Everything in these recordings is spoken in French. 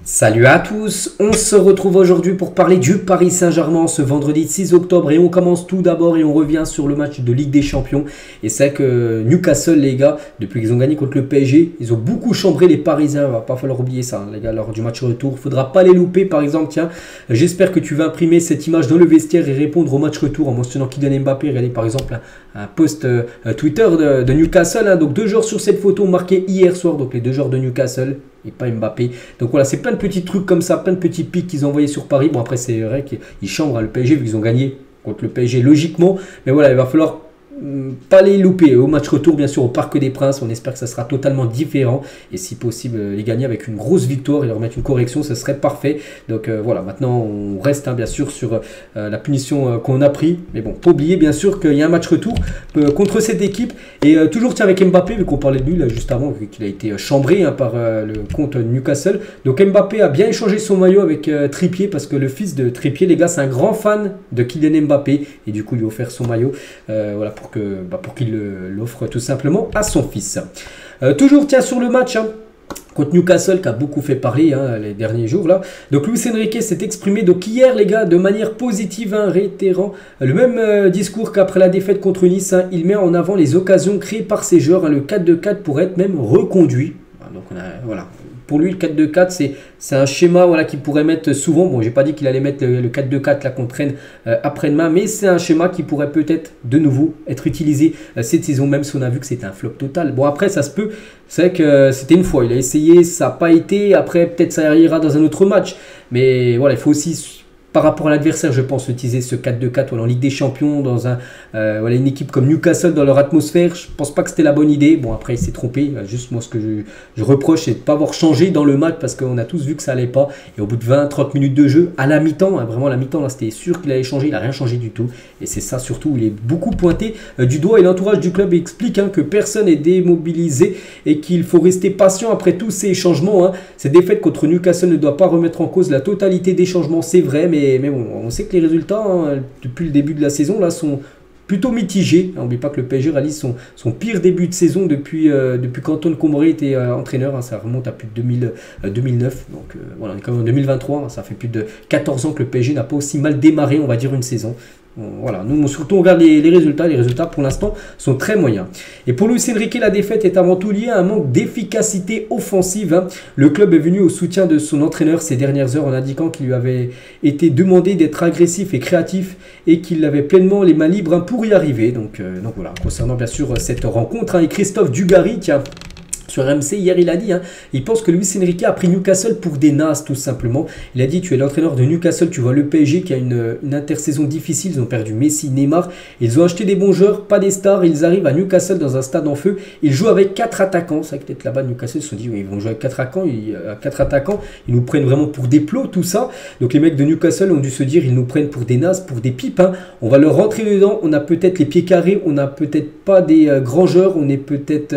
Salut à tous, on se retrouve aujourd'hui pour parler du Paris Saint-Germain ce vendredi 6 octobre et on commence tout d'abord et on revient sur le match de Ligue des Champions. Et c'est que Newcastle les gars, depuis qu'ils ont gagné contre le PSG, ils ont beaucoup chambré les Parisiens, va pas falloir oublier ça les gars lors du match retour, faudra pas les louper par exemple. Tiens, j'espère que tu vas imprimer cette image dans le vestiaire et répondre au match retour en mentionnant Kylian Mbappé. Regardez par exemple un post Twitter de Newcastle, hein. Donc 2 joueurs sur cette photo marqués hier soir, donc les 2 joueurs de Newcastle et pas Mbappé. Donc voilà, c'est plein de petits trucs comme ça, plein de petits pics qu'ils ont envoyés sur Paris. Bon après c'est vrai qu'ils chambrent le PSG vu qu'ils ont gagné contre le PSG logiquement. Mais voilà, il va falloir pas les louper. Au match retour bien sûr au Parc des Princes, on espère que ça sera totalement différent. Et si possible les gagner avec une grosse victoire et leur mettre une correction, ce serait parfait. Donc voilà, maintenant on reste bien sûr sur la punition qu'on a pris. Mais bon, pas oublier bien sûr qu'il y a un match retour contre cette équipe. Et toujours tiens avec Mbappé, vu qu'on parlait de lui là juste avant, vu qu'il a été chambré par le compte Newcastle. Donc Mbappé a bien échangé son maillot avec Trippier, parce que le fils de Trippier les gars c'est un grand fan de Kylian Mbappé. Et du coup il lui a offert son maillot voilà, pour qu'il l'offre tout simplement à son fils. Toujours tiens sur le match contre Newcastle qui a beaucoup fait parler les derniers jours là. Donc Luis Enrique s'est exprimé donc hier les gars de manière positive, réitérant le même discours qu'après la défaite contre Nice. Il met en avant les occasions créées par ses joueurs. Le 4-2-4 pourrait être même reconduit. Donc voilà. Pour lui, le 4-2-4, c'est un schéma voilà, qu'il pourrait mettre souvent. Bon, j'ai pas dit qu'il allait mettre le 4-2-4 là qu'on traîne après-demain, mais c'est un schéma qui pourrait peut-être de nouveau être utilisé cette saison, même si on a vu que c'était un flop total. Bon, après, ça se peut. C'est vrai que c'était une fois. Il a essayé, ça n'a pas été. Après, peut-être ça ira dans un autre match. Mais voilà, il faut aussi, par rapport à l'adversaire, je pense utiliser ce 4-2-4 voilà, en Ligue des Champions, dans voilà, une équipe comme Newcastle, dans leur atmosphère. Je pense pas que c'était la bonne idée. Bon, après, il s'est trompé. Juste, moi, ce que je reproche, c'est de ne pas avoir changé dans le match, parce qu'on a tous vu que ça allait pas. Et au bout de 20-30 minutes de jeu, à la mi-temps, vraiment à la mi-temps, là, c'était sûr qu'il allait changer. Il n'a rien changé du tout. Et c'est ça, surtout, il est beaucoup pointé du doigt. Et l'entourage du club explique que personne n'est démobilisé et qu'il faut rester patient après tous ces changements. Ces défaites contre Newcastle ne doivent pas remettre en cause la totalité des changements, c'est vrai, mais bon, on sait que les résultats depuis le début de la saison là sont plutôt mitigé. N'oublie pas que le PSG réalise son pire début de saison depuis qu'Antoine Comoré était entraîneur. Ça remonte à plus de 2009. Donc voilà, on est quand même en 2023. Ça fait plus de 14 ans que le PSG n'a pas aussi mal démarré, on va dire, une saison. Bon, voilà, nous surtout on regarde les résultats. Les résultats pour l'instant sont très moyens. Et pour Luis Enrique, la défaite est avant tout liée à un manque d'efficacité offensive. Le club est venu au soutien de son entraîneur ces dernières heures en indiquant qu'il lui avait été demandé d'être agressif et créatif et qu'il avait pleinement les mains libres pour y arriver. Donc voilà, concernant bien sûr cette rencontre. Et Christophe Dugarry, tiens, sur RMC, hier, il a dit, il pense que Luis Enrique a pris Newcastle pour des nazes, tout simplement. Il a dit, tu es l'entraîneur de Newcastle, tu vois le PSG qui a une intersaison difficile, ils ont perdu Messi, Neymar, ils ont acheté des bons joueurs, pas des stars, ils arrivent à Newcastle dans un stade en feu, ils jouent avec 4 attaquants, c'est vrai que peut-être là-bas, Newcastle se sont dit, oui, ils vont jouer avec 4 attaquants, ils nous prennent vraiment pour des plots, tout ça. Donc les mecs de Newcastle ont dû se dire, ils nous prennent pour des nazes, pour des pipes, on va leur rentrer dedans, on a peut-être les pieds carrés, on n'a peut-être pas des grands joueurs, on est peut-être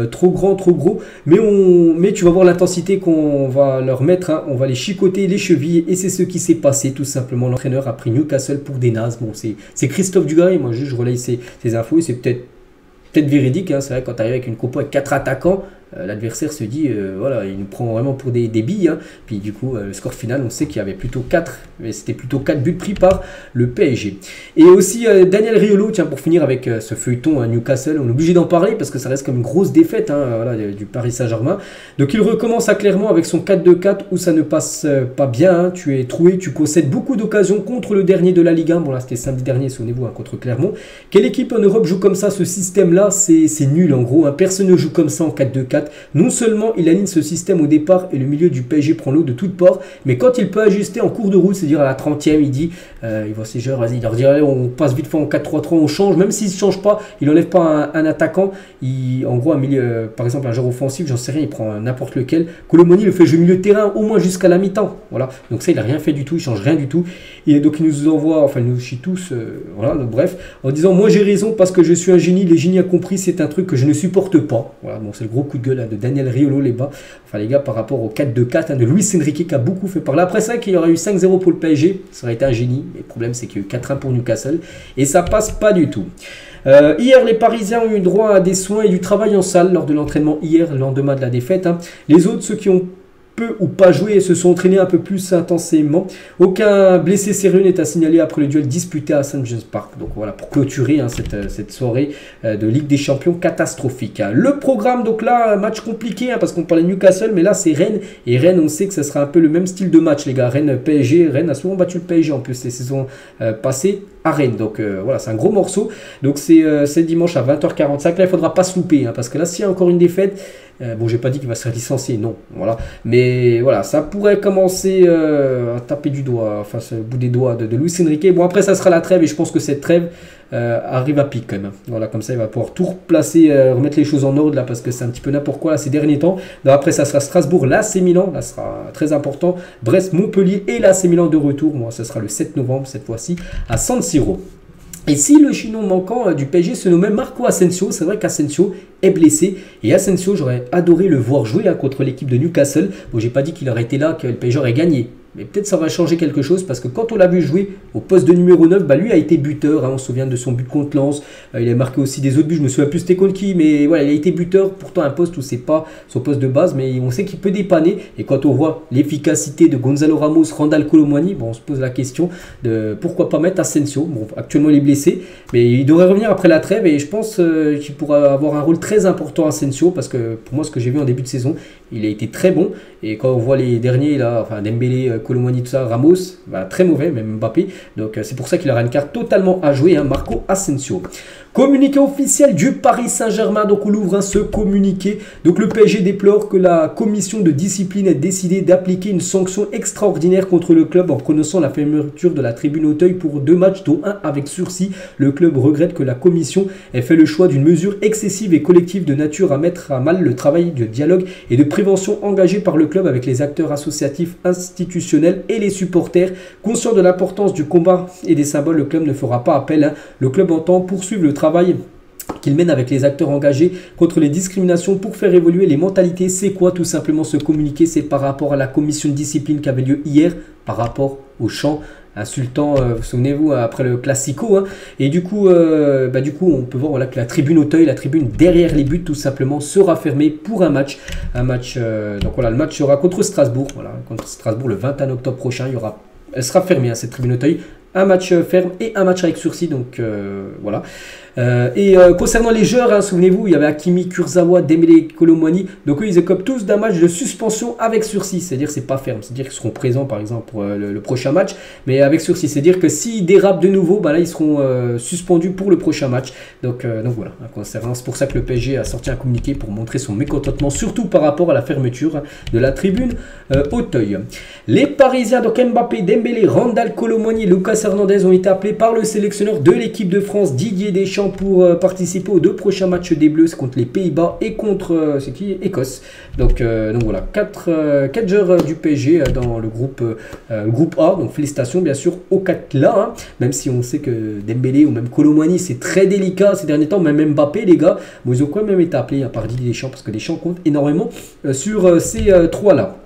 trop grand, trop gros, mais tu vas voir l'intensité qu'on va leur mettre, on va les chicoter les chevilles, et c'est ce qui s'est passé tout simplement. L'entraîneur a pris Newcastle pour des nazes. Bon, c'est Christophe Dugarry, moi je relaye ces infos, et c'est peut-être véridique, c'est vrai, quand tu arrives avec une compo avec 4 attaquants, l'adversaire se dit, voilà, il nous prend vraiment pour des billes. Puis du coup, le score final, on sait qu'il y avait plutôt 4, mais c'était plutôt 4 buts pris par le PSG. Et aussi, Daniel Riolo, tiens, pour finir avec ce feuilleton à Newcastle, on est obligé d'en parler parce que ça reste comme une grosse défaite voilà, du Paris Saint-Germain. Donc il recommence clairement avec son 4-2-4 où ça ne passe pas bien. Tu es troué, tu concèdes beaucoup d'occasions contre le dernier de la Ligue 1. Bon là, c'était samedi dernier, souvenez-vous, contre Clermont. Quelle équipe en Europe joue comme ça, ce système-là? C'est nul en gros. Personne ne joue comme ça en 4-2-4. Non seulement il aligne ce système au départ et le milieu du PSG prend l'eau de toutes parts, mais quand il peut ajuster en cours de route, c'est-à-dire à la 30e, il dit, il voit ses joueurs, vas-y, il leur dit, allez, on passe vite fait en 4-3-3, on change, même s'il ne change pas, il n'enlève pas un attaquant, en gros, un milieu, par exemple un joueur offensif, j'en sais rien, il prend n'importe lequel, Colomoni le fait jouer milieu de terrain au moins jusqu'à la mi-temps, voilà, donc ça il n'a rien fait du tout, il change rien du tout, et donc il nous envoie, enfin il nous chie tous, voilà, donc, bref, en disant, moi j'ai raison parce que je suis un génie, les génies a compris, c'est un truc que je ne supporte pas, voilà, bon c'est le gros coup de gueule de Daniel Riolo les gars par rapport au 4-2-4 de Luis Enrique qui a beaucoup fait par là. Après ça, qu'il y aurait eu 5-0 pour le PSG, ça aurait été un génie, mais le problème c'est qu'il y a eu 4-1 pour Newcastle et ça passe pas du tout. Hier, les Parisiens ont eu droit à des soins et du travail en salle lors de l'entraînement hier, le lendemain de la défaite. Les autres, ceux qui ont peu ou pas joué et se sont entraînés un peu plus intensément. Aucun blessé sérieux n'est à signaler après le duel disputé à St. James Park. Donc voilà, pour clôturer cette soirée de Ligue des Champions catastrophique. Le programme, donc là, match compliqué parce qu'on parlait de Newcastle, mais là c'est Rennes. Et Rennes, on sait que ce sera un peu le même style de match, les gars. Rennes-PSG, Rennes a souvent battu le PSG en plus les saisons passées à Rennes. Donc voilà, c'est un gros morceau. Donc c'est dimanche à 20h45. Là, il ne faudra pas se louper parce que là, s'il y a encore une défaite, bon, j'ai pas dit qu'il va se faire licencier, non, voilà. Mais voilà, ça pourrait commencer à taper du doigt, enfin, le bout des doigts de Luis Enrique. Bon, après, ça sera la trêve et je pense que cette trêve arrive à pic quand même. Voilà, comme ça, il va pouvoir tout replacer, remettre les choses en ordre là, parce que c'est un petit peu n'importe quoi là, ces derniers temps. Donc, après, ça sera Strasbourg, l'AC Milan, là, sera très important. Brest, Montpellier et l'AC Milan de retour. Moi, ça sera le 7 novembre cette fois-ci à San Siro. Et si le chinois manquant du PSG se nommait Marco Asensio, c'est vrai qu'Asensio est blessé. Et Asensio, j'aurais adoré le voir jouer contre l'équipe de Newcastle. Bon, j'ai pas dit qu'il aurait été là, que le PSG aurait gagné. Mais peut-être ça va changer quelque chose parce que quand on l'a vu jouer au poste de numéro 9, lui a été buteur. On se souvient de son but contre Lens. Il a marqué aussi des autres buts. Je me souviens plus c'était contre qui. Mais voilà, il a été buteur. Pourtant un poste où c'est pas son poste de base. Mais on sait qu'il peut dépanner. Et quand on voit l'efficacité de Gonzalo Ramos, Randal Kolo Muani, bon, on se pose la question de pourquoi pas mettre Asensio. Bon, actuellement il est blessé. Mais il devrait revenir après la trêve. Et je pense qu'il pourra avoir un rôle très important Asensio. Parce que pour moi, ce que j'ai vu en début de saison, il a été très bon. Et quand on voit les derniers, là, enfin Dembélé, Kolo Muani, tout ça, Ramos, très mauvais, même Mbappé. Donc c'est pour ça qu'il aura une carte totalement à jouer, Marco Asensio. Communiqué officiel du Paris Saint-Germain, donc on ouvre ce communiqué. Donc le PSG déplore que la commission de discipline ait décidé d'appliquer une sanction extraordinaire contre le club en prononçant la fermeture de la tribune Auteuil pour 2 matchs, dont un avec sursis. Le club regrette que la commission ait fait le choix d'une mesure excessive et collective de nature à mettre à mal le travail de dialogue et de prévention engagé par le club avec les acteurs associatifs, institutionnels et les supporters. Conscient de l'importance du combat et des symboles, le club ne fera pas appel. Le club entend poursuivre le travail qu'il mène avec les acteurs engagés contre les discriminations pour faire évoluer les mentalités. C'est quoi tout simplement ce communiqué? C'est par rapport à la commission de discipline qui avait lieu hier, par rapport au chant insultant, vous souvenez-vous, après le Classico. Et du coup, on peut voir que la tribune Auteuil, la tribune derrière les buts, tout simplement, sera fermée pour un match. Donc voilà, le match sera contre Strasbourg. Voilà, contre Strasbourg le 21 octobre prochain. Elle sera fermée, cette tribune Auteuil. Un match ferme et un match avec sursis. Donc voilà. Concernant les joueurs, souvenez-vous, il y avait Hakimi, Kurzawa, Dembélé, Kolo Muani. Donc eux, ils écopent tous d'un match de suspension avec sursis. C'est-à-dire que c'est pas ferme. C'est-à-dire qu'ils seront présents, par exemple, pour le prochain match, mais avec sursis. C'est-à-dire que s'ils dérapent de nouveau, là, ils seront suspendus pour le prochain match. Donc voilà. C'est pour ça que le PSG a sorti un communiqué pour montrer son mécontentement, surtout par rapport à la fermeture de la tribune Auteuil. Les Parisiens, donc Mbappé, Dembélé, Randal Kolo Muani, Lucas Hernandez ont été appelés par le sélectionneur de l'équipe de France, Didier Deschamps, pour participer aux 2 prochains matchs des Bleus contre les Pays-Bas et contre Écosse. Donc voilà, 4 joueurs du PSG dans le groupe A. Donc félicitations bien sûr aux 4 là, même si on sait que Dembélé ou même Kolo Muani c'est très délicat ces derniers temps, même Mbappé les gars, bon, ils ont quand même été appelés par Didier Deschamps parce que Deschamps compte énormément sur ces 3 là.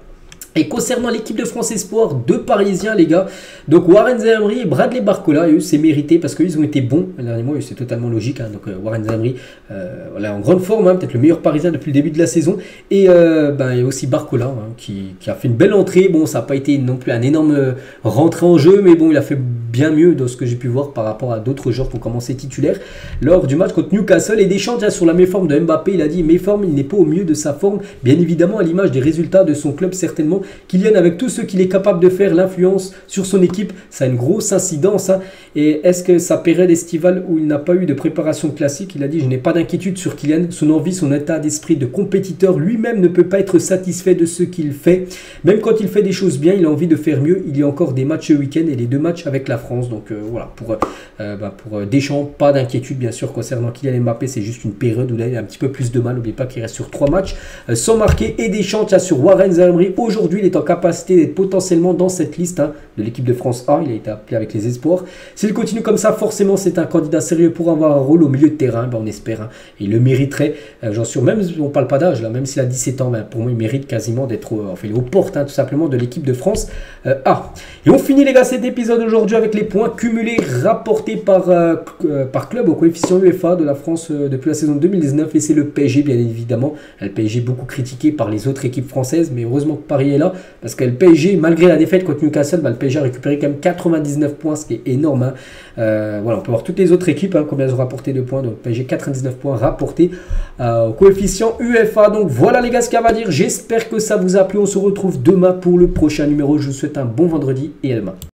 Et concernant l'équipe de France Espoir, 2 Parisiens, les gars. Donc Warren Zaïre et Bradley Barcola, eux, c'est mérité parce qu'ils ont été bons. Dernièrement, c'est totalement logique. Donc Warren Zaïre, en grande forme, peut-être le meilleur Parisien depuis le début de la saison. Et il y a aussi Barcola qui a fait une belle entrée. Bon, ça n'a pas été non plus un énorme rentrée en jeu, mais bon, il a fait bien mieux dans ce que j'ai pu voir par rapport à d'autres joueurs qui ont commencé titulaires lors du match contre Newcastle. Et Deschamps, sur la méforme de Mbappé, il a dit méforme, il n'est pas au mieux de sa forme. Bien évidemment, à l'image des résultats de son club, certainement. Kylian, avec tout ce qu'il est capable de faire, l'influence sur son équipe, ça a une grosse incidence. Et est-ce que sa période estivale où il n'a pas eu de préparation classique, il a dit je n'ai pas d'inquiétude sur Kylian, son envie, son état d'esprit de compétiteur, lui-même ne peut pas être satisfait de ce qu'il fait. Même quand il fait des choses bien, il a envie de faire mieux. Il y a encore des matchs ce week-end et les 2 matchs avec la France. Donc voilà, pour Deschamps, pas d'inquiétude bien sûr concernant Kylian Mbappé, c'est juste une période où là, il a un petit peu plus de mal. N'oubliez pas qu'il reste sur 3 matchs sans marquer. Et Deschamps, sur Warren Zaïre, aujourd'hui il est en capacité d'être potentiellement dans cette liste de l'équipe de France A. Il a été appelé avec les espoirs. S'il continue comme ça, forcément c'est un candidat sérieux pour avoir un rôle au milieu de terrain. On espère. Il le mériterait. J'en suis même, on parle pas d'âge, même s'il a 17 ans, pour moi il mérite quasiment d'être aux portes tout simplement de l'équipe de France A. Et on finit les gars cet épisode aujourd'hui avec les points cumulés rapportés par club au coefficient UEFA de la France depuis la saison 2019. Et c'est le PSG bien évidemment. Le PSG beaucoup critiqué par les autres équipes françaises, mais heureusement que Paris est là. là. Parce que le PSG, malgré la défaite contre Newcastle, le PSG a récupéré quand même 99 points, ce qui est énorme. Hein. Voilà, on peut voir toutes les autres équipes, combien elles ont rapporté de points. Donc PSG 99 points rapportés au coefficient UEFA. Donc voilà les gars ce qu'il y a à dire. J'espère que ça vous a plu. On se retrouve demain pour le prochain numéro. Je vous souhaite un bon vendredi et à demain.